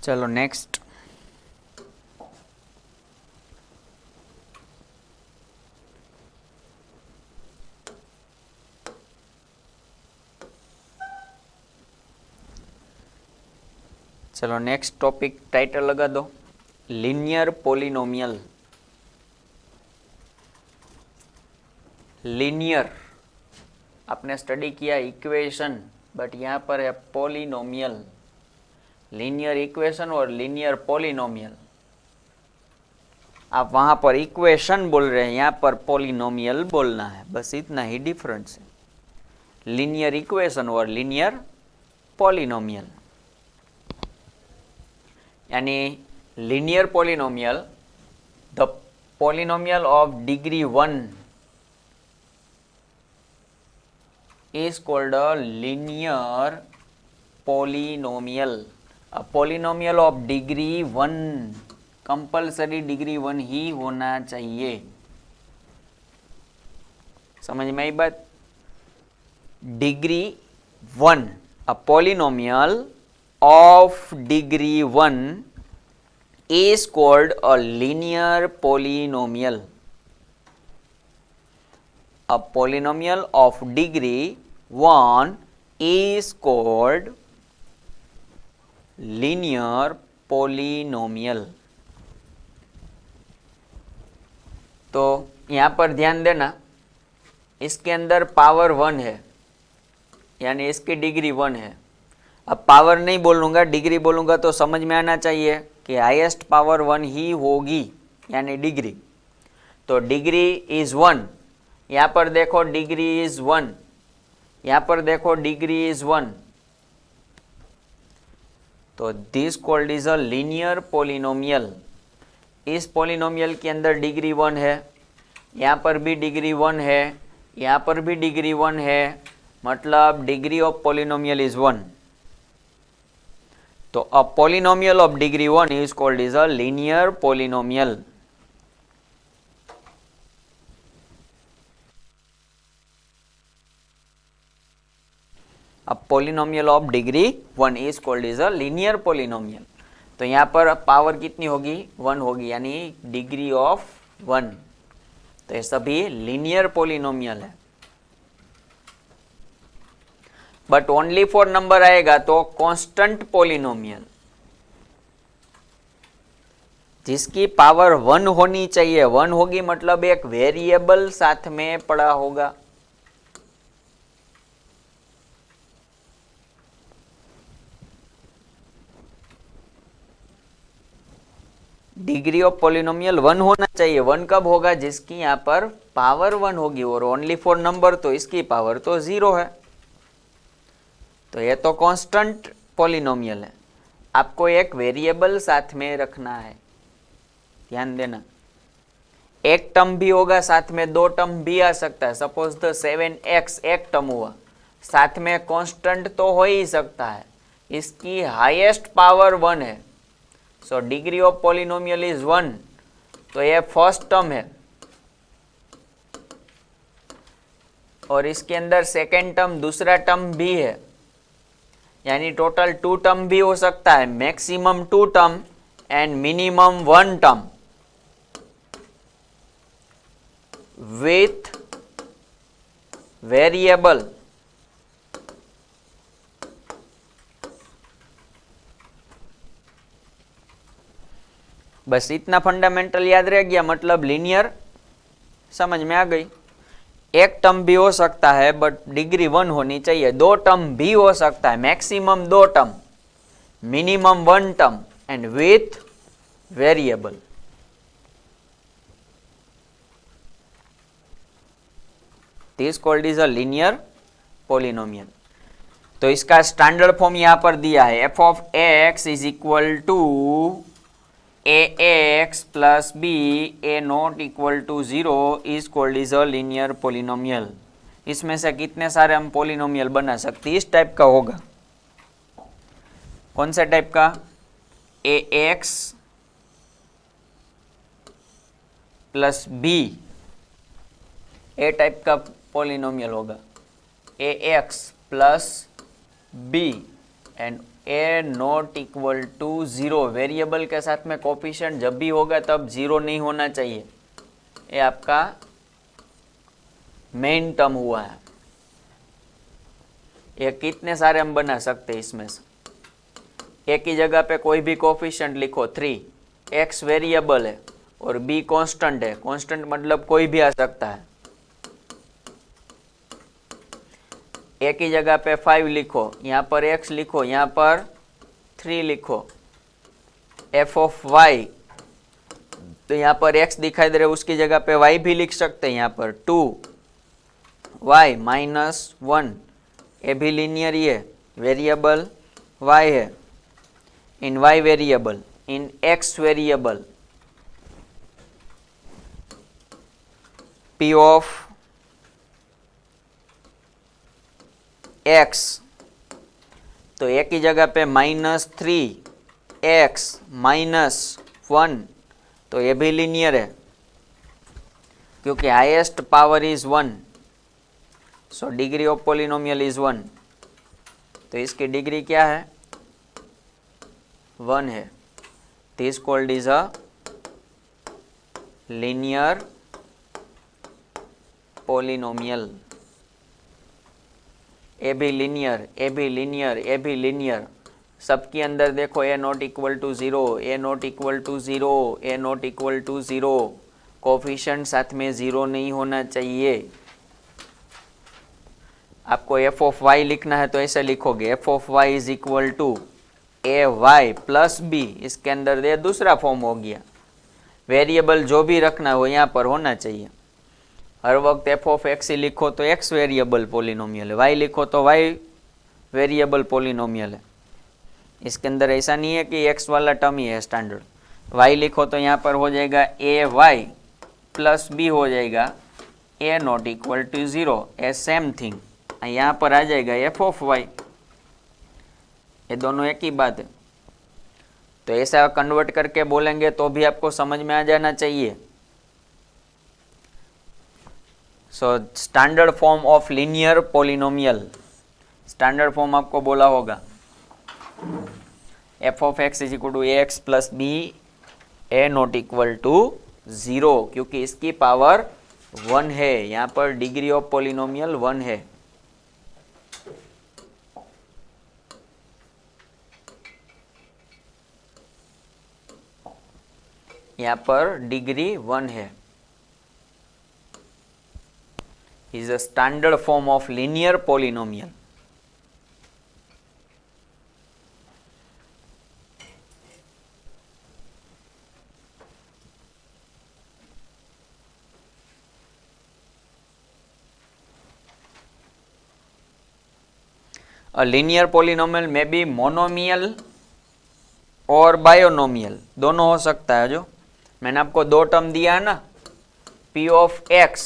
चलो नेक्स्ट, चलो नेक्स्ट टॉपिक टाइटल लगा दो, लीनियर पोलिनोमियल। लीनियर आपने स्टडी किया इक्वेशन, बट यहाँ पर है पोलिनोमियल। लीनियर इक्वेशन और लीनियर पोलिनोमियल, आप वहां पर इक्वेशन बोल रहे हैं, यहाँ पर पोलिनोमियल बोलना है, बस इतना ही डिफरेंस है, लीनियर इक्वेशन और लीनियर पोलिनोमियल। यानी linear polynomial, the polynomial of degree 1 is called a linear polynomial। A polynomial of degree 1, compulsory degree 1 ही होना चाहिए। समझ में आई बात, degree 1, a polynomial of degree 1 is called a linear polynomial। A polynomial of degree 1 is called linear polynomial। तो यहाँ पर ध्यान देना, इसके अंदर पावर 1 है, यानी इसकी डिग्री 1 है। अब पावर नहीं बोलूंगा, डिग्री बोलूंगा तो समझ में आना चाहिए कि हाईएस्ट पावर 1 ही होगी, यानी डिग्री। तो डिग्री इज 1, यहाँ पर देखो डिग्री इज 1, यहाँ पर देखो डिग्री इज 1, तो this called is a linear polynomial. इस पोलिनोमियल के अंदर डिग्री 1 है, यहाँ पर भी डिग्री 1 है, यहाँ पर भी डिग्री 1 है, मतलब डिग्री ऑफ पोलिनोमियल इज 1। तो a polynomial of degree 1 is called is a linear polynomial. अब polynomial of degree 1 is called is a linear polynomial. तो यहाँ पर पावर कितनी होगी? 1 होगी, यानी डिग्री ऑफ 1। तो ये सभी लीनियर पोलिनोमियल है। बट ओनली फॉर नंबर आएगा तो कांस्टेंट पोलिनोमियल, जिसकी पावर 1 होनी चाहिए। 1 होगी मतलब एक वेरिएबल साथ में पड़ा होगा। डिग्री ऑफ पोलिनोमियल 1 होना चाहिए। 1 कब होगा? जिसकी यहाँ पर पावर 1 होगी, और ओनली फॉर नंबर तो इसकी पावर तो 0 है। तो ये तो कांस्टेंट पोलिनोमियल है। आपको एक वेरिएबल साथ में रखना है, ध्यान देना। एक टर्म भी होगा, साथ में 2 टर्म भी आ सकता है। सपोज द 7x एक टर्म हुआ, साथ में कांस्टेंट तो हो ही सकता है। इसकी हाईएस्ट पावर 1 है, सो डिग्री ऑफ पोलिनोमियल इज 1। तो ये फर्स्ट टर्म है, और इसके अंदर सेकेंड टर्म, दूसरा टर्म भी है, यानी टोटल 2 टर्म भी हो सकता है। Maximum 2 term and minimum 1 term with variable. बस इतना फंडामेंटल याद रह गया, मतलब लीनियर समझ में आ गई। एक टर्म भी हो सकता है बट डिग्री 1 होनी चाहिए। 2 टर्म भी हो सकता है, maximum 2 term, minimum 1 term and with variable. This called is a linear polynomial. तो इसका स्टैंडर्ड फॉर्म यहां पर दिया है, f of x is equal to ax plus b a not equal to 0 is called is a linear polynomial। इसमें से कितने सारे हम पोलिनोमियल बना सकते हैं? इस टाइप का होगा। कौन सा टाइप का? ax plus b, a type का पोलिनोमियल होगा। ax plus b and a not equal to 0। Variable के साथ में कोफिशिएंट जब भी होगा तब 0 नहीं होना चाहिए। ये आपका मेन टर्म हुआ है। ये कितने सारे हम बना सकते हैं इसमें से? एक ही जगह पे कोई भी कोफिशिएंट लिखो 3। एक्स वेरिएबल है और बी कांस्टेंट है। कांस्टेंट मतलब कोई भी आ सकता है। एक ही जगह पे 5 लिखो, यहाँ पर x लिखो, यहाँ पर 3 लिखो। f ऑफ y, तो यहाँ पर x दिखाई दे रहा है, उसकी जगह पे y भी लिख सकते हैं। यहाँ पर 2y माइनस 1, ये भी लीनियर ही है। वेरिएबल y है, इन y variable, in x variable p of x, तो एक ही जगह पे -3x माइनस 1, तो ये भी लीनियर है क्योंकि highest power is 1। So degree of polynomial is 1। तो इसकी डिग्री क्या है? 1 है। This called is a linear polynomial. A भी लीनियर, ए भी लीनियर, ए भी लीनियर, सबके अंदर देखो a not equal to 0, a not equal to 0, a not equal to 0। Coefficient साथ में 0 नहीं होना चाहिए। आपको एफ ऑफ वाई लिखना है तो ऐसे लिखोगे, f of y is equal to a y plus b, इसके अंदर ये दूसरा फॉर्म हो गया। वेरिएबल जो भी रखना है वो यहाँ पर होना चाहिए। हर वक्त एफ ऑफ एक्स ही लिखो तो एक्स वेरिएबल पोलिनोमियल है, वाई लिखो तो वाई वेरिएबल पोलिनोमियल है। इसके अंदर ऐसा नहीं है कि एक्स वाला टर्म ही है स्टैंडर्ड। वाई लिखो तो यहाँ पर हो जाएगा ए वाई प्लस बी हो जाएगा a not equal to 0, a same thing. यहाँ पर आ जाएगा एफ ऑफ वाई, ये दोनों एक ही बात है। तो ऐसा कन्वर्ट करके बोलेंगे तो भी आपको समझ में आ जाना चाहिए। So standard form of linear polynomial, standard form आपको बोला होगा f of x is equal to a x plus b a not equal to 0, क्योंकि इसकी पावर 1 है। यहाँ पर डिग्री ऑफ पोलिनोमियल 1 है। यहाँ पर डिग्री 1 है। Is a standard form of linear polynomial. A linear polynomial may be monomial और बायोनोमियल, दोनों हो सकता है। जो मैंने आपको दो टर्म दिया है ना, p of x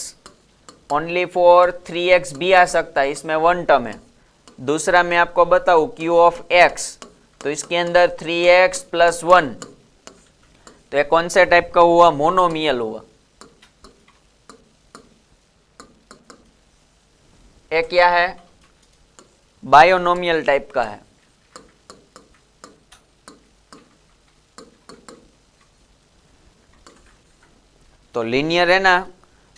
only for 3x भी आ सकता है, इसमें 1 टर्म है। दूसरा मैं आपको बताऊँ q ऑफ x, तो इसके अंदर 3x प्लस 1, तो ये कौन से टाइप का हुआ? मोनोमियल हुआ। ये क्या है? बायोनोमियल टाइप का है। तो लीनियर है ना,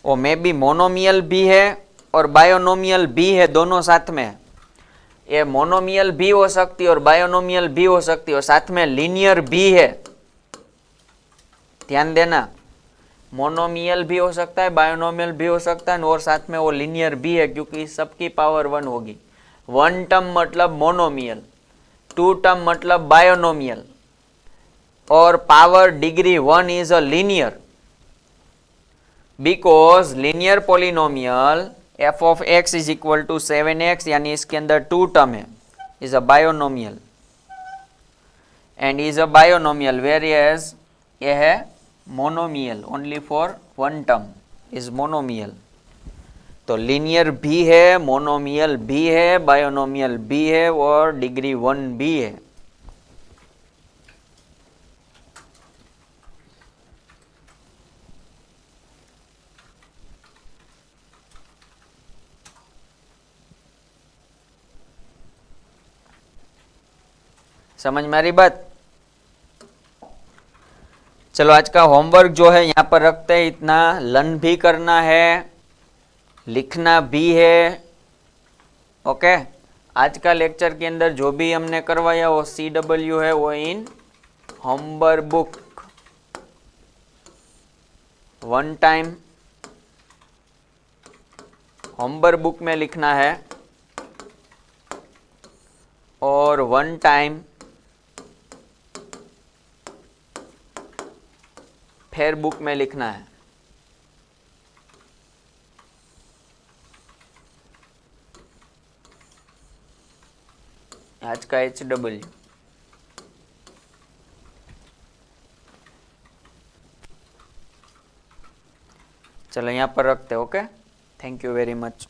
वो मे बी मोनोमियल भी है और बायोनोमियल भी है, दोनों साथ में। ये मोनोमियल भी हो सकती है और बायोनोमियल भी हो सकती है, और साथ में लीनियर भी है। ध्यान देना, मोनोमियल भी हो सकता है, बायोनोमियल भी हो सकता है, और साथ में वो लीनियर भी है, क्योंकि सबकी पावर 1 होगी। 1 टर्म मतलब मोनोमियल, 2 टर्म मतलब बायोनोमियल, और power degree 1 is a linear. Because linear polynomial f of x is equal to 7x, यानी इसके अंदर 2 टर्म है, is a binomial and is a binomial, where as ये है monomial, only for 1 term is monomial. तो लीनियर भी है, मोनोमियल भी है, बायोनोमियल भी है, और डिग्री 1 भी है। समझ में आ रही बात? चलो आज का होमवर्क जो है यहाँ पर रखते हैं। इतना लर्न भी करना है, लिखना भी है। ओके, आज का लेक्चर के अंदर जो भी हमने करवाया वो CW है, वो in homework book 1 time homework book में लिखना है, और 1 टाइम फेयर बुक में लिखना है। आज का HW। चलो यहाँ पर रखते हैं। Okay, thank you very much.